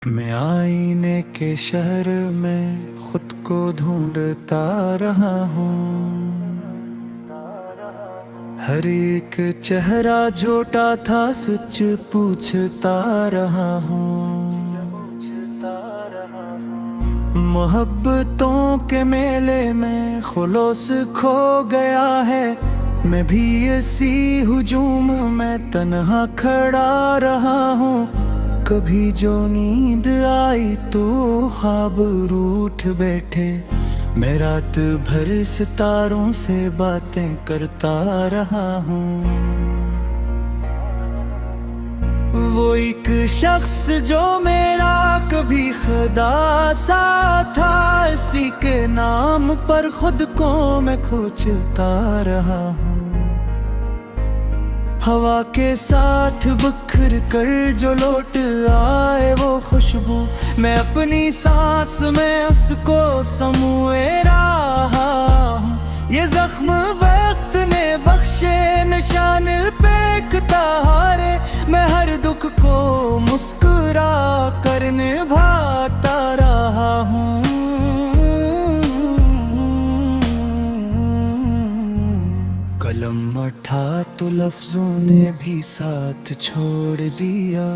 मैं आईने के शहर में खुद को ढूंढता रहा हूँ। हर एक चेहरा झूठा था, सच पूछता रहा हूँ। मोहब्बतों के मेले में खुलूस खो गया है। मैं भी इसी हुजूम में तन्हा खड़ा रहा हूँ। कभी जो नींद आई तो ख्वाब रूठ बैठे। मैं रात भर सितारों से बातें करता रहा हूँ। वो एक शख्स जो मेरा कभी खुदा सा था, इसी के नाम पर खुद को मैं खोजता रहा हूँ। हवा के साथ बिखर कर जो लौट आए वो खुशबू, मैं अपनी सांस में उसको समूए रहा हूँ। ये जख्म वक्त ने बख्शे निशान पे हारे, मैं हर दुख को मुस्कुरा कर निभाता रहा हूँ। कलम उठा तो लफ्जों ने भी साथ छोड़ दिया।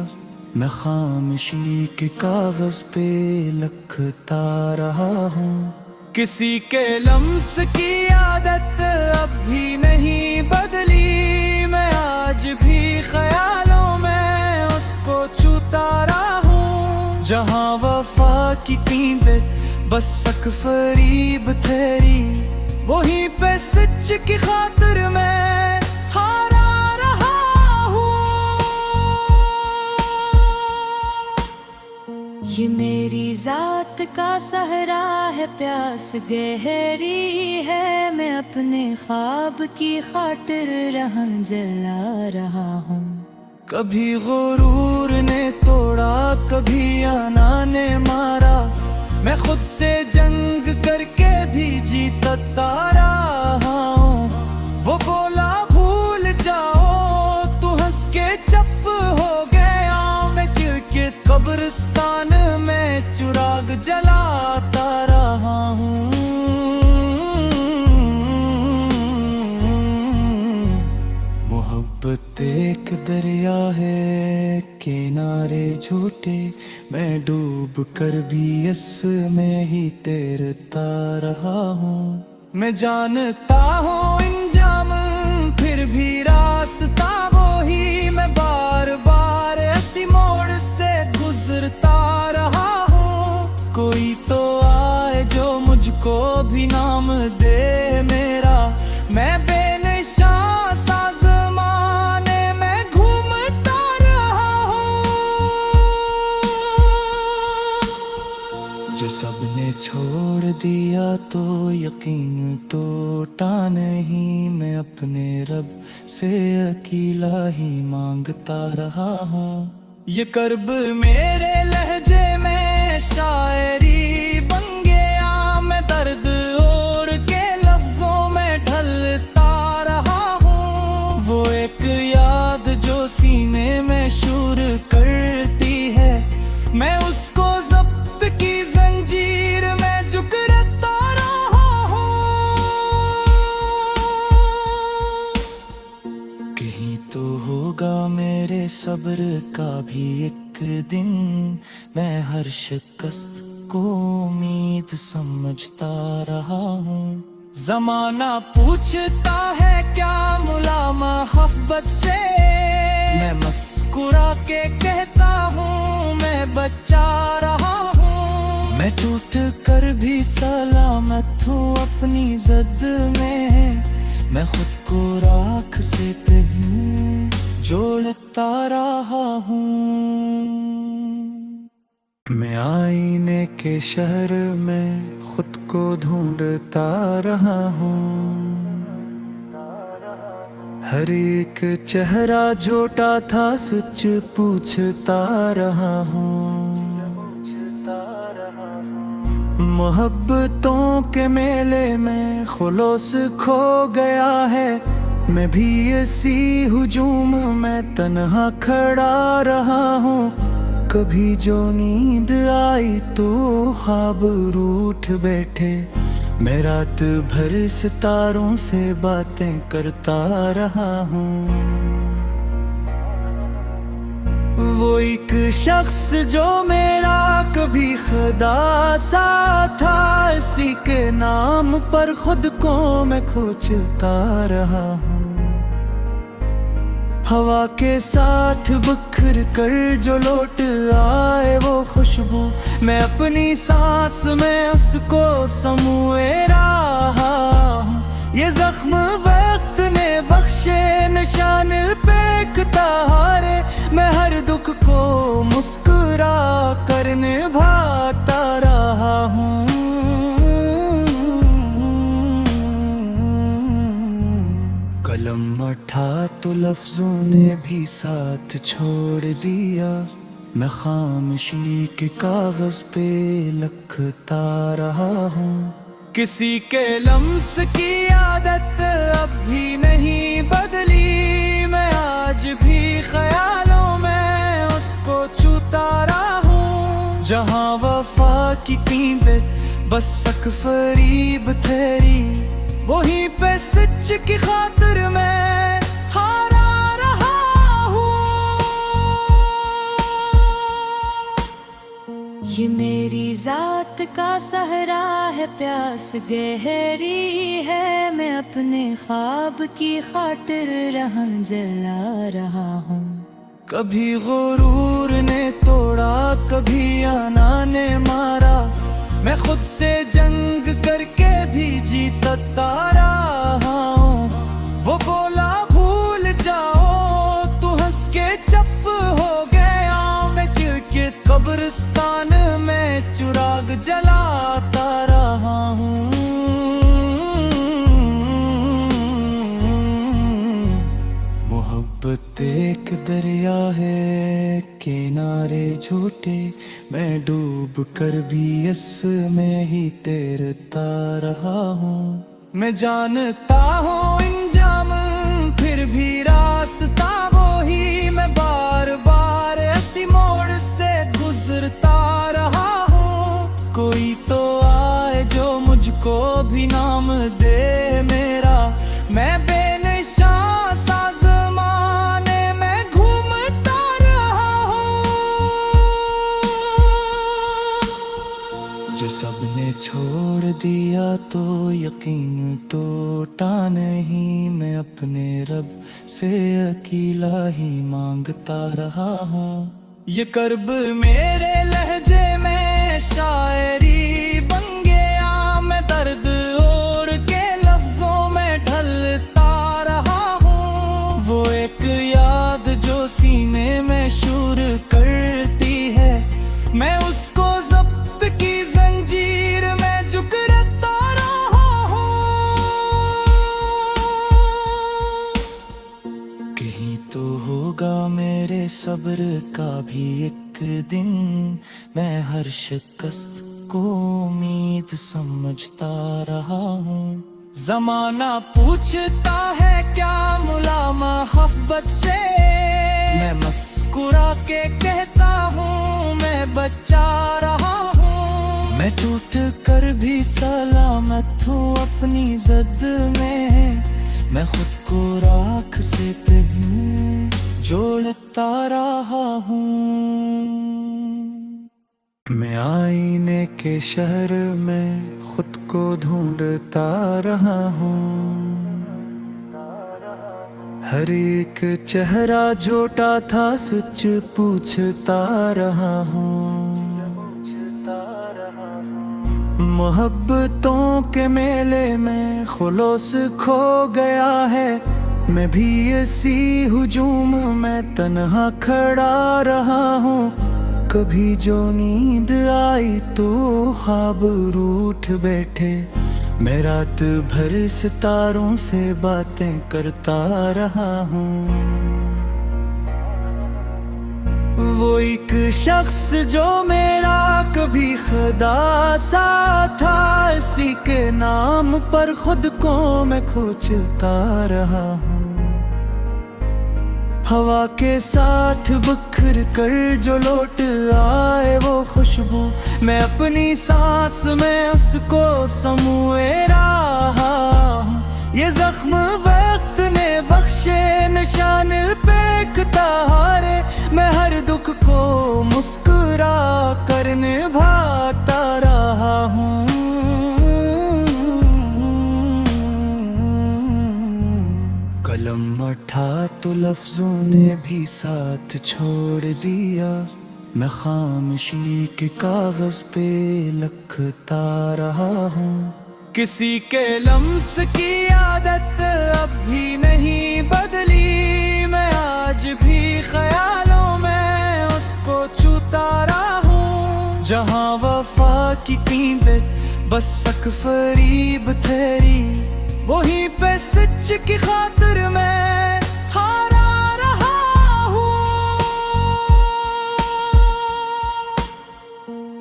मैं खामोशी के कागज पे लिखता रहा हूँ। किसी के लम्स की आदत अब भी नहीं बदली। मैं आज भी ख्यालों में उसको छूता रहा हूँ। जहाँ वफा की कीमत बस सकफरीब ठहरी, वहीं पे सच की खातिर मैं हारा रहा हूँ। ये मेरी जात का सहरा है, प्यास गहरी है। मैं अपने ख्वाब की खातिर राह जला रहा हूँ। कभी गुरूर ने तोड़ा, कभी आना ने मारा। मैं खुद से जंग करके भी जीतता रहा हूँ। वो बोला भूल जाओ, तू हंस के चुप हो गया। मैं दिल के कब्रिस्तान में चिराग जलाता रहा हूँ। मोहब्बत एक दरिया है, किनारे झूठे। मैं डूब कर भी इसमें ही तैरता रहा हूँ। मैं जानता हूँ इंजाम फिर भी रास्ता वही। मैं बार बार ऐसी मोड़ से गुजरता रहा हूँ। कोई तो आए जो मुझको भी नाम दे मेरा। मैं बेनिशान सा ज़माने में घूमता रहा हूँ। जो सबने छोड़ दिया तो यकीन टूटा नहीं। मैं अपने रब से अकेला ही मांगता रहा हूँ। ये कर्ब मेरे लहजे में शायरी बन गया। मैं दर्द और के लफ्जों में ढलता रहा हूँ। वो एक याद जो सीने में शूर करती है, मैं उसको जब्त की जंजीर में जकड़ता रहा हूँ। कहीं तो होगा मेरे सब्र का भी एक दिन। मैं हर शिकस्त को उम्मीद समझता रहा हूँ। जमाना पूछता है क्या मुला मोहब्बत से। मैं मुस्कुरा के कहता हूँ मैं बचा रहा हूँ। मैं टूट कर भी सलामत हूँ अपनी जद में। मैं खुद को राख से पहले जोड़ता रहा हूँ। मैं आईने के शहर में खुद को ढूंढता रहा हूँ। हर एक चेहरा झूठा था, सच पूछता रहा हूँ। मोहब्बतों के मेले में खुलूस खो गया है। मैं भी इसी हुजूम में तन्हा खड़ा रहा हूँ। कभी जो नींद आई तो ख्वाब रूठ बैठे, मैं रात भर सितारों से बातें करता रहा हूँ। वो एक शख्स जो मेरा कभी खुदा सा था, इसी के नाम पर खुद को मैं खोजता रहा हूँ। हवा के साथ बिखर कर जो लौट आए वो खुशबू, मैं अपनी सांस में उसको समूए रहा हूँ। ये जख्म वक्त ने बख्शे निशान पे हारे, मैं हर दुख को मुस्कुरा कर निभाता रहा हूँ। कलम उठा तो लफ्जों ने भी साथ छोड़ दिया, मैं खामोशी के कागज पे लिखता रहा हूँ। किसी के लम्स की आदत अब भी नहीं बदली, मैं आज भी ख्यालों में उसको छूता रहा हूँ। जहाँ वफा की कीमत बस सकफरीब ठहरी, वहीं पे सच की खातिर मैं हारा रहा हूँ। ये मेरी जात का सहरा है, प्यास गहरी है, मैं अपने ख्वाब की खातिर राह जला रहा हूँ। कभी गुरूर ने तोड़ा, कभी आना ने मारा, मैं खुद से जंग करके भी जीतता रहा हूँ। वो बोला भूल जाओ, तू हंस के चुप हो गया, मैं के कब्रिस्तान में चिराग जलाता रहा हूँ। मोहब्बत एक दरिया है, किनारे झूठे, मैं डूब कर भी इसमें ही तैरता रहा हूँ। मैं जानता हूँ इंजाम फिर भी रास्ता वही, मैं बार बार ऐसी मोड़ से गुजरता रहा हूँ। कोई तो आए जो मुझको भी नाम दे मेरा, मैं बेनिशान सा ज़माने में घूमता रहा हूँ। जो सबने छोड़ दिया तो यकीन टूटा नहीं, मैं अपने रब से अकेला ही मांगता रहा हूँ। ये कर्ब मेरे लहजे में शायरी बन गया, मैं दर्द और के लफ्जों में ढलता रहा हूँ। वो एक याद जो सीने में शूर करती है, मैं उसको ज़ब्त की जंजीर में जुकरता रहा हूँ। कहीं तो होगा मेरे सब्र का भी एक दिन, मैं हर शिकस्त को उम्मीद समझता रहा हूँ। जमाना पूछता है क्या मुला मोहब्बत से, मैं मुस्कुरा के कहता हूँ मैं बचा रहा हूँ। मैं टूट कर भी सलामत हूँ अपनी जद में, मैं खुद को राख से पहले जोड़ता रहा हूँ। मैं आईने के शहर में खुद को ढूंढता रहा हूँ। हर एक चेहरा झूठा था, सच पूछता रहा हूँ। मोहब्बतों के मेले में खुलूस खो गया है, मैं भी इसी हुजूम में तन्हा खड़ा रहा हूँ। कभी जो नींद आई तो ख्वाब रूठ बैठे, मैं रात भर सितारों से बातें करता रहा हूँ। वो एक शख्स जो मेरा कभी खुदा सा था, इसी के नाम पर खुद को मैं खोजता रहा हूँ। हवा के साथ बिखर कर जो लौट आए वो खुशबू, मैं अपनी सांस में उसको समूए रहा हूँ। ये जख्म वक्त ने बख्शे निशान पे तारे, मैं हर दुख को मुस्कुरा कर निभाता रहा हूँ। कलम उठा तो लफ्जों ने भी साथ छोड़ दिया, मैं खामोशी के कागज पे लिखता रहा हूँ। किसी के लम्स की आदत अब भी नहीं बदली, मैं आज भी ख्यालों में उसको छूता रहा हूँ। जहाँ वफा की कीमत बस सकफरीब ठहरी, वहीं पे सच की खातिर मैं हारा रहा हूँ।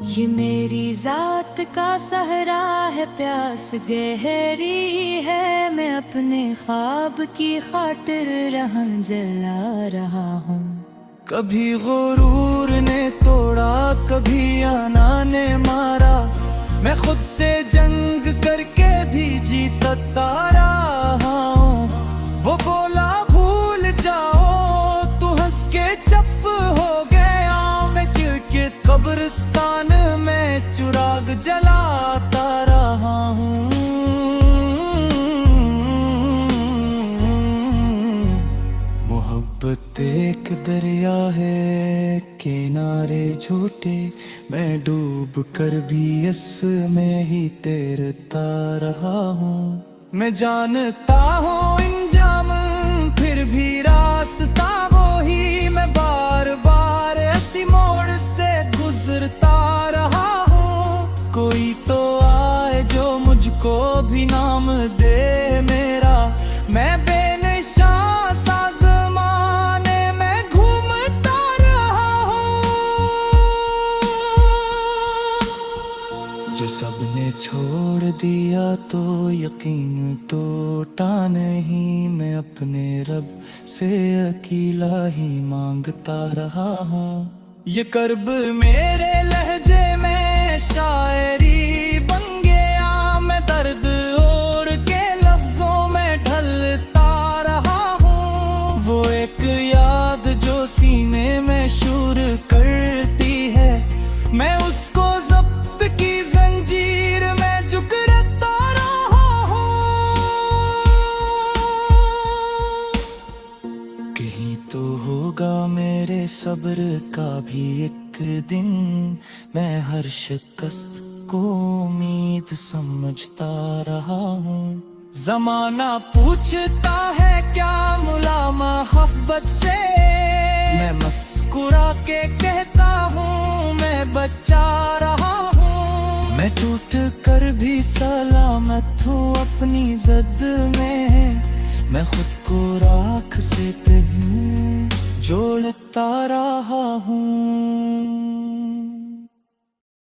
ये मेरी जात का सहरा है, प्यास गहरी है, मैं अपने ख्वाब की खातिर राह जला रहा हूँ। कभी गुरूर ने तोड़ा, कभी आना ने मारा, मैं खुद से जंग करके भी जीतता रहा हूँ। वो बोला भूल जाओ, तू हंस के चुप हो गया, मैं क्योंकि कब्रिस्तान में चिराग जलाता रहा हूँ। मोहब्बत एक दरिया है, किनारे झूठे, मैं डूब कर भी इसमें ही तैरता रहा हूँ। मैं जानता हूँ इंजाम फिर भी रास्ता वही, मैं बार बार ऐसी मोड़ से गुजरता रहा हूँ। कोई तो आए जो मुझको भी नाम दे मेरा, मैं बेनिशान सा ज़माने में घूमता रहा हूँ। जो सबने छोड़ दिया तो यकीन टूटा नहीं, मैं अपने रब से अकेला ही मांगता रहा हूँ। ये कर्ब मेरे लहजे में शायरी बन गया, मैं दर्द और के लफ्जों में ढलता रहा हूँ। वो एक याद जो सीने में शूर करती है, मैं उसको ज़ब्त की जंजीर में जकड़ता रहा हूँ। कहीं तो होगा मेरे सब्र का भी एक दिन, मैं हर शिकस्त को उम्मीद समझता रहा हूँ। जमाना पूछता है क्या मुला मोहब्बत से, मैं मुस्कुरा के कहता हूँ मैं बचा रहा हूँ। मैं टूट कर भी सलामत हूँ अपनी जद में, मैं खुद को राख से पहले जोड़ता रहा हूँ।